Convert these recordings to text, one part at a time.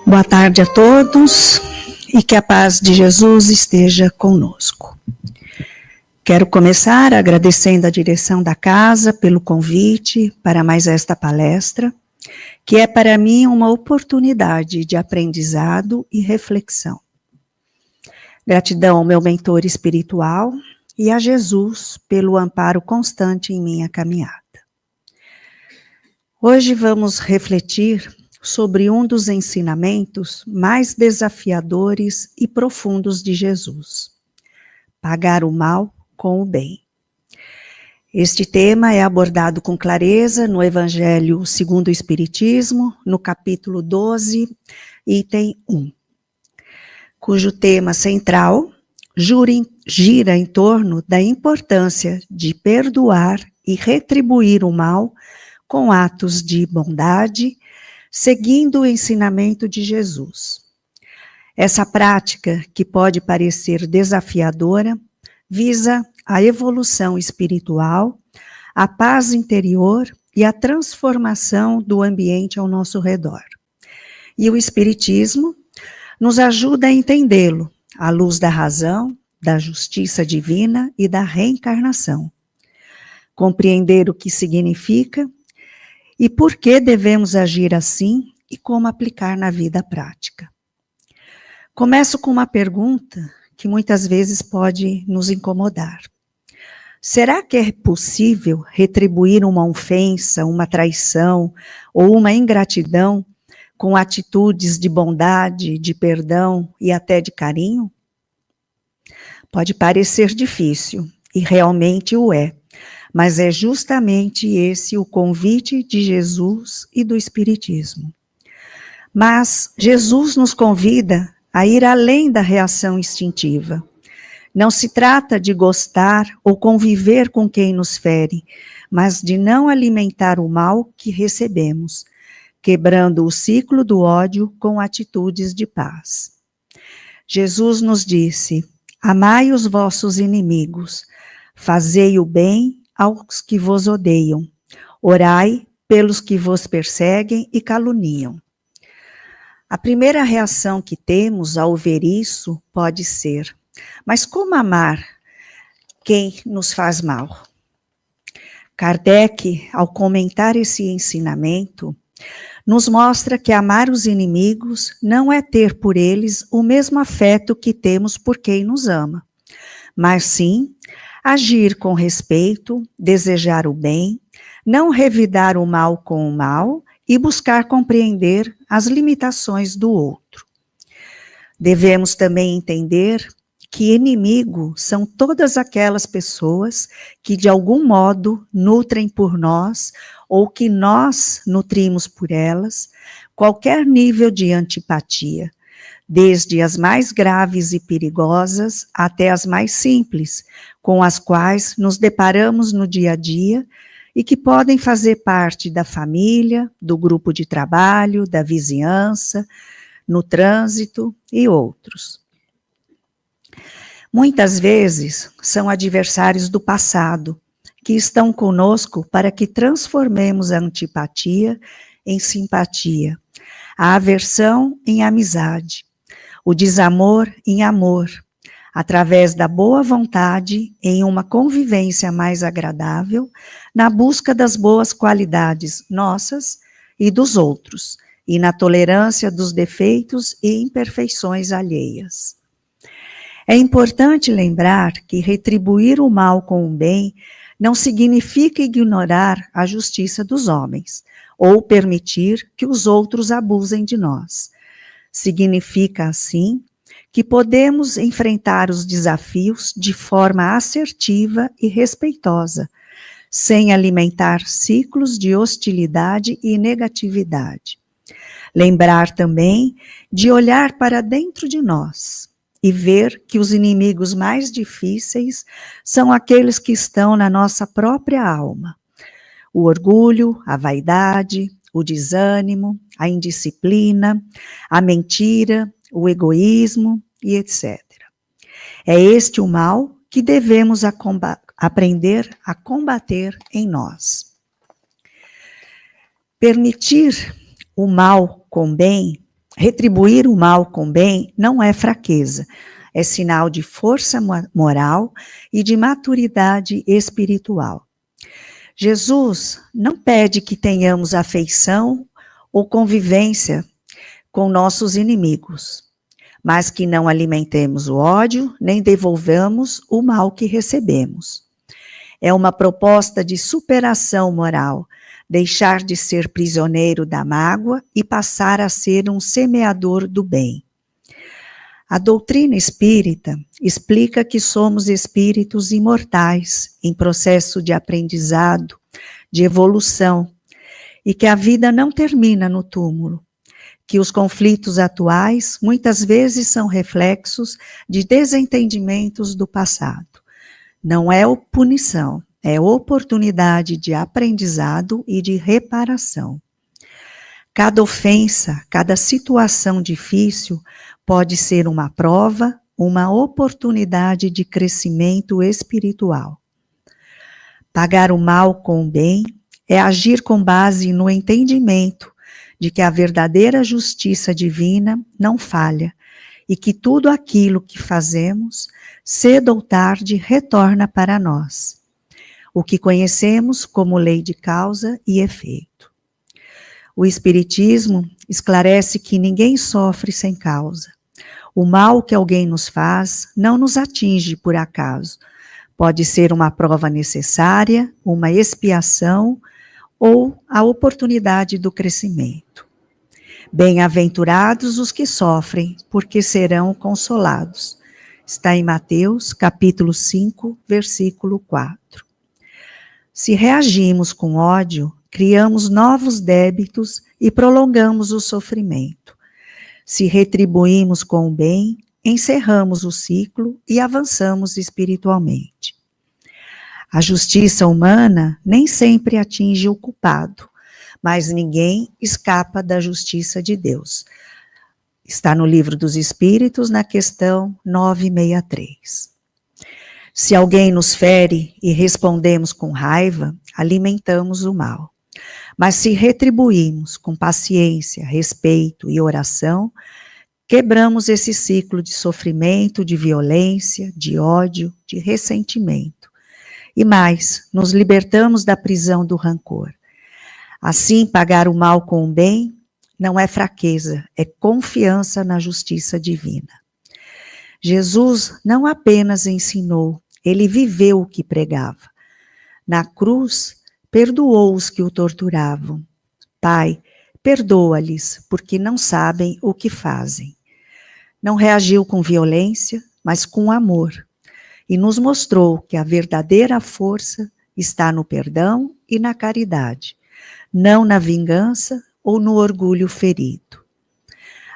Boa tarde a todos e que a paz de Jesus esteja conosco. Quero começar agradecendo a direção da casa pelo convite para mais esta palestra, que é para mim uma oportunidade de aprendizado e reflexão. Gratidão ao meu mentor espiritual e a Jesus pelo amparo constante em minha caminhada. Hoje vamos refletir sobre um dos ensinamentos mais desafiadores e profundos de Jesus: pagar o mal com o bem. Este tema é abordado com clareza no Evangelho segundo o Espiritismo, no capítulo 12, item 1, cujo tema central gira em torno da importância de perdoar e retribuir o mal com atos de bondade, seguindo o ensinamento de Jesus. Essa prática, que pode parecer desafiadora, visa a evolução espiritual, a paz interior e a transformação do ambiente ao nosso redor. E o Espiritismo nos ajuda a entendê-lo à luz da razão, da justiça divina e da reencarnação. Compreender o que significa e por que devemos agir assim e como aplicar na vida prática. Começo com uma pergunta que muitas vezes pode nos incomodar. Será que é possível retribuir uma ofensa, uma traição ou uma ingratidão com atitudes de bondade, de perdão e até de carinho? Pode parecer difícil, e realmente o é. Mas é justamente esse o convite de Jesus e do Espiritismo. Mas Jesus nos convida a ir além da reação instintiva. Não se trata de gostar ou conviver com quem nos fere, mas de não alimentar o mal que recebemos, quebrando o ciclo do ódio com atitudes de paz. Jesus nos disse: amai os vossos inimigos, fazei o bem aos que vos odeiam, orai pelos que vos perseguem e caluniam. A primeira reação que temos ao ver isso pode ser: mas como amar quem nos faz mal? Kardec, ao comentar esse ensinamento, nos mostra que amar os inimigos não é ter por eles o mesmo afeto que temos por quem nos ama, mas sim agir com respeito, desejar o bem, não revidar o mal com o mal e buscar compreender as limitações do outro. Devemos também entender que inimigo são todas aquelas pessoas que de algum modo nutrem por nós ou que nós nutrimos por elas qualquer nível de antipatia, desde as mais graves e perigosas até as mais simples, com as quais nos deparamos no dia a dia e que podem fazer parte da família, do grupo de trabalho, da vizinhança, no trânsito e outros. Muitas vezes são adversários do passado, que estão conosco para que transformemos a antipatia em simpatia, a aversão em amizade, o desamor em amor, através da boa vontade em uma convivência mais agradável, na busca das boas qualidades nossas e dos outros, e na tolerância dos defeitos e imperfeições alheias. É importante lembrar que retribuir o mal com o bem não significa ignorar a justiça dos homens, ou permitir que os outros abusem de nós. Significa, assim, que podemos enfrentar os desafios de forma assertiva e respeitosa, sem alimentar ciclos de hostilidade e negatividade. Lembrar também de olhar para dentro de nós e ver que os inimigos mais difíceis são aqueles que estão na nossa própria alma. O orgulho, a vaidade, o desânimo, a indisciplina, a mentira, o egoísmo e etc. É este o mal que devemos aprender a combater em nós. Permitir o mal com bem Retribuir o mal com bem não é fraqueza, é sinal de força moral e de maturidade espiritual. Jesus não pede que tenhamos afeição ou convivência com nossos inimigos, mas que não alimentemos o ódio, nem devolvamos o mal que recebemos. É uma proposta de superação moral, deixar de ser prisioneiro da mágoa e passar a ser um semeador do bem. A doutrina espírita explica que somos espíritos imortais, em processo de aprendizado, de evolução, e que a vida não termina no túmulo, que os conflitos atuais muitas vezes são reflexos de desentendimentos do passado. Não é punição, é oportunidade de aprendizado e de reparação. Cada ofensa, cada situação difícil pode ser uma prova, uma oportunidade de crescimento espiritual. Pagar o mal com o bem é agir com base no entendimento de que a verdadeira justiça divina não falha e que tudo aquilo que fazemos, cedo ou tarde, retorna para nós, o que conhecemos como lei de causa e efeito. O Espiritismo esclarece que ninguém sofre sem causa. O mal que alguém nos faz não nos atinge por acaso. Pode ser uma prova necessária, uma expiação ou a oportunidade do crescimento. Bem-aventurados os que sofrem, porque serão consolados. Está em Mateus, capítulo 5, versículo 4. Se reagimos com ódio, criamos novos débitos e prolongamos o sofrimento. Se retribuímos com o bem, encerramos o ciclo e avançamos espiritualmente. A justiça humana nem sempre atinge o culpado, mas ninguém escapa da justiça de Deus. Está no Livro dos Espíritos, na questão 963. Se alguém nos fere e respondemos com raiva, alimentamos o mal. Mas se retribuímos com paciência, respeito e oração, quebramos esse ciclo de sofrimento, de violência, de ódio, de ressentimento. E mais, nos libertamos da prisão do rancor. Assim, pagar o mal com o bem não é fraqueza, é confiança na justiça divina. Jesus não apenas ensinou, ele viveu o que pregava. Na cruz, perdoou os que o torturavam. Pai, perdoa-lhes, porque não sabem o que fazem. Não reagiu com violência, mas com amor. E nos mostrou que a verdadeira força está no perdão e na caridade, não na vingança ou no orgulho ferido.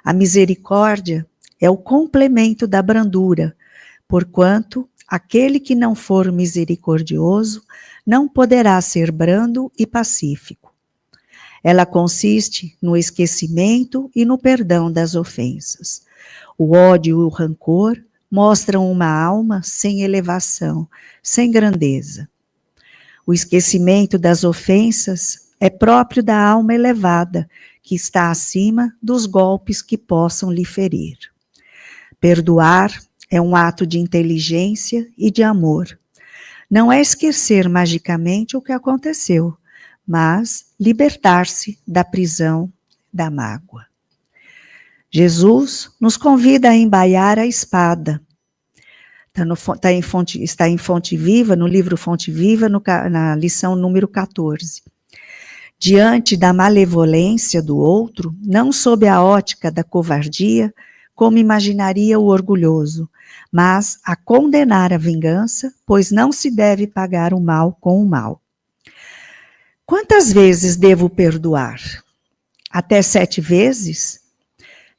A misericórdia é o complemento da brandura, porquanto aquele que não for misericordioso não poderá ser brando e pacífico. Ela consiste no esquecimento e no perdão das ofensas. O ódio e o rancor mostram uma alma sem elevação, sem grandeza. O esquecimento das ofensas é próprio da alma elevada, que está acima dos golpes que possam lhe ferir. Perdoar é um ato de inteligência e de amor. Não é esquecer magicamente o que aconteceu, mas libertar-se da prisão da mágoa. Jesus nos convida a embaiar a espada. Está em Fonte Viva, no livro Fonte Viva, na lição número 14. Diante da malevolência do outro, não sob a ótica da covardia, como imaginaria o orgulhoso, mas a condenar a vingança, pois não se deve pagar o mal com o mal. Quantas vezes devo perdoar? Até 7 vezes?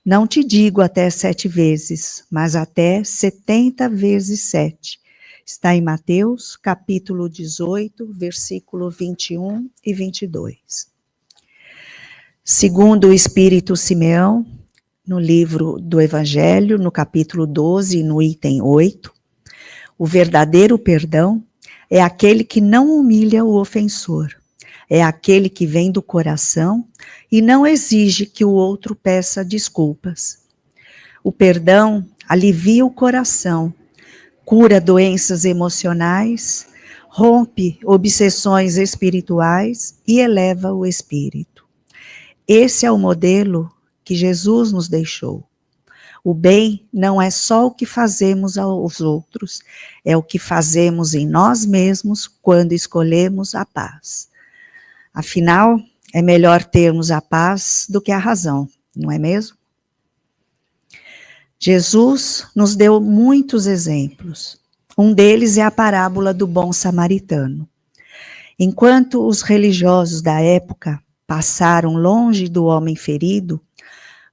Não te digo até 7 vezes, mas até 70 vezes 7. Está em Mateus, capítulo 18, versículo 21 e 22. Segundo o Espírito Simeão, no livro do Evangelho, no capítulo 12, no item 8, o verdadeiro perdão é aquele que não humilha o ofensor, é aquele que vem do coração e não exige que o outro peça desculpas. O perdão alivia o coração, cura doenças emocionais, rompe obsessões espirituais e eleva o espírito. Esse é o modelo que Jesus nos deixou. O bem não é só o que fazemos aos outros, é o que fazemos em nós mesmos quando escolhemos a paz. Afinal, é melhor termos a paz do que a razão, não é mesmo? Jesus nos deu muitos exemplos. Um deles é a parábola do bom samaritano. Enquanto os religiosos da época passaram longe do homem ferido,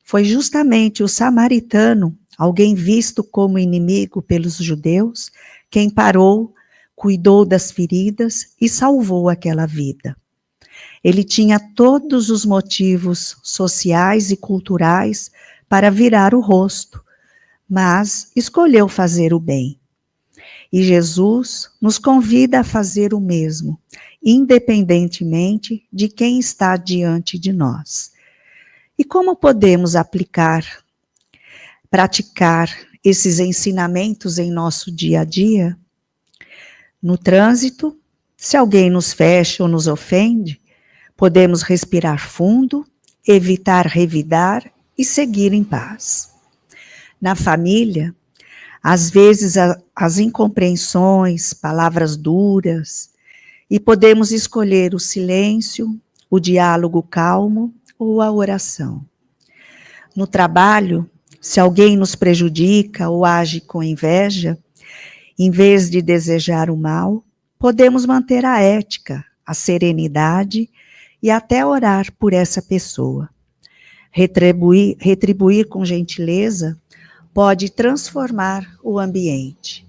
foi justamente o samaritano, alguém visto como inimigo pelos judeus, quem parou, cuidou das feridas e salvou aquela vida. Ele tinha todos os motivos sociais e culturais para virar o rosto, mas escolheu fazer o bem. E Jesus nos convida a fazer o mesmo, independentemente de quem está diante de nós. E como podemos praticar esses ensinamentos em nosso dia a dia? No trânsito, se alguém nos fecha ou nos ofende, podemos respirar fundo, evitar revidar e seguir em paz. Na família, às vezes as incompreensões, palavras duras, e podemos escolher o silêncio, o diálogo calmo ou a oração. No trabalho, se alguém nos prejudica ou age com inveja, em vez de desejar o mal, podemos manter a ética, a serenidade e até orar por essa pessoa. Retribuir com gentileza pode transformar o ambiente.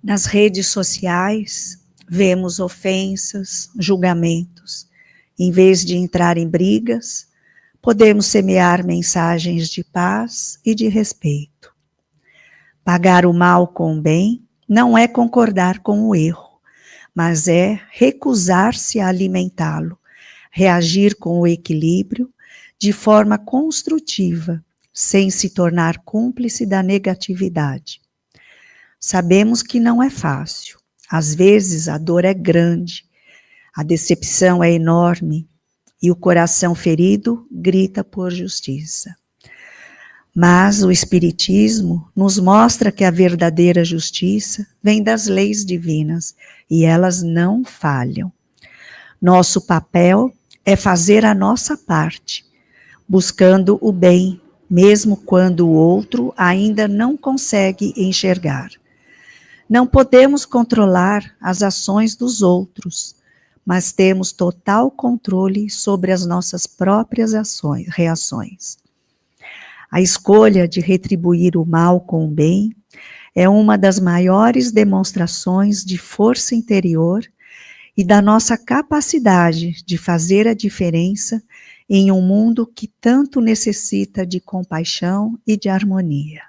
Nas redes sociais, vemos ofensas, julgamentos. Em vez de entrar em brigas, podemos semear mensagens de paz e de respeito. Pagar o mal com o bem não é concordar com o erro, mas é recusar-se a alimentá-lo, reagir com o equilíbrio, de forma construtiva, sem se tornar cúmplice da negatividade. Sabemos que não é fácil. Às vezes a dor é grande, a decepção é enorme e o coração ferido grita por justiça. Mas o Espiritismo nos mostra que a verdadeira justiça vem das leis divinas e elas não falham. Nosso papel é fazer a nossa parte, buscando o bem, mesmo quando o outro ainda não consegue enxergar. Não podemos controlar as ações dos outros, mas temos total controle sobre as nossas próprias reações. A escolha de retribuir o mal com o bem é uma das maiores demonstrações de força interior e da nossa capacidade de fazer a diferença em um mundo que tanto necessita de compaixão e de harmonia.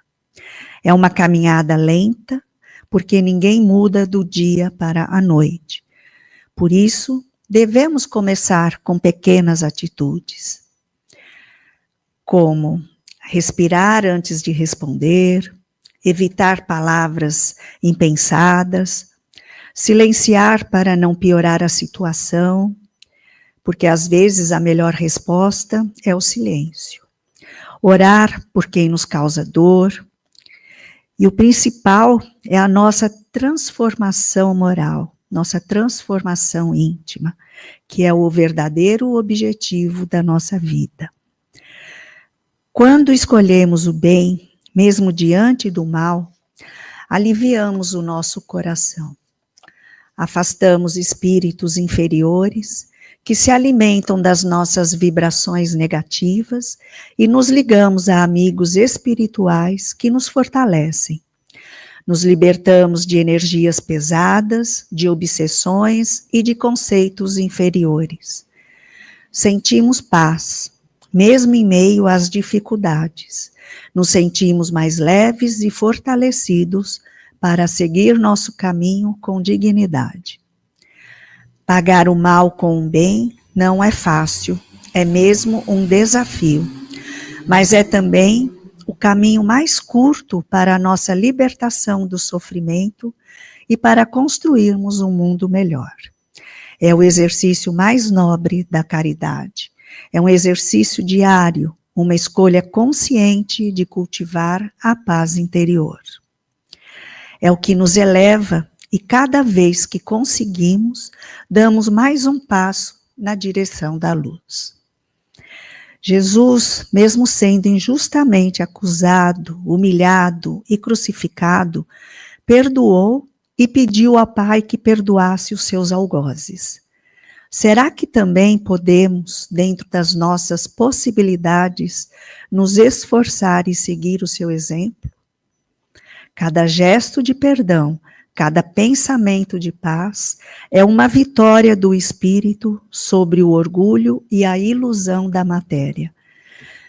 É uma caminhada lenta, porque ninguém muda do dia para a noite. Por isso, devemos começar com pequenas atitudes, como respirar antes de responder, evitar palavras impensadas, silenciar para não piorar a situação, porque às vezes a melhor resposta é o silêncio. Orar por quem nos causa dor. E o principal é a nossa transformação moral, nossa transformação íntima, que é o verdadeiro objetivo da nossa vida. Quando escolhemos o bem, mesmo diante do mal, aliviamos o nosso coração. Afastamos espíritos inferiores que se alimentam das nossas vibrações negativas e nos ligamos a amigos espirituais que nos fortalecem. Nos libertamos de energias pesadas, de obsessões e de conceitos inferiores. Sentimos paz, mesmo em meio às dificuldades. Nos sentimos mais leves e fortalecidos para seguir nosso caminho com dignidade. Pagar o mal com o bem não é fácil, é mesmo um desafio, mas é também o caminho mais curto para a nossa libertação do sofrimento e para construirmos um mundo melhor. É o exercício mais nobre da caridade. É um exercício diário, uma escolha consciente de cultivar a paz interior. É o que nos eleva e cada vez que conseguimos, damos mais um passo na direção da luz. Jesus, mesmo sendo injustamente acusado, humilhado e crucificado, perdoou e pediu ao Pai que perdoasse os seus algozes. Será que também podemos, dentro das nossas possibilidades, nos esforçar e seguir o seu exemplo? Cada gesto de perdão, cada pensamento de paz é uma vitória do espírito sobre o orgulho e a ilusão da matéria.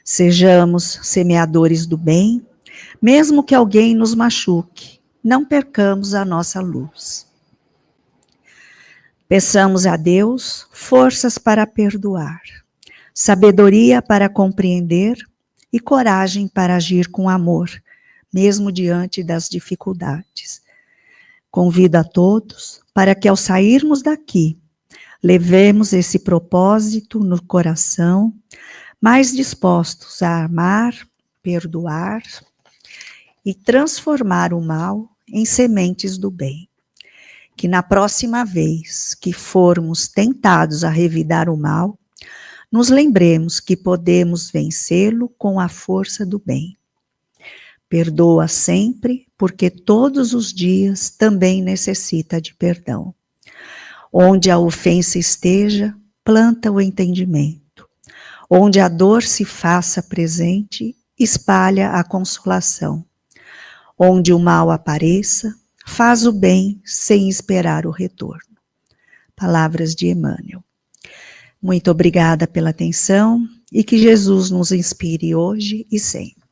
Sejamos semeadores do bem, mesmo que alguém nos machuque, não percamos a nossa luz. Peçamos a Deus forças para perdoar, sabedoria para compreender e coragem para agir com amor, mesmo diante das dificuldades. Convido a todos para que ao sairmos daqui, levemos esse propósito no coração, mais dispostos a amar, perdoar e transformar o mal em sementes do bem. Que na próxima vez que formos tentados a revidar o mal, nos lembremos que podemos vencê-lo com a força do bem. Perdoa sempre, porque todos os dias também necessita de perdão. Onde a ofensa esteja, planta o entendimento. Onde a dor se faça presente, espalha a consolação. Onde o mal apareça, faz o bem sem esperar o retorno. Palavras de Emmanuel. Muito obrigada pela atenção e que Jesus nos inspire hoje e sempre.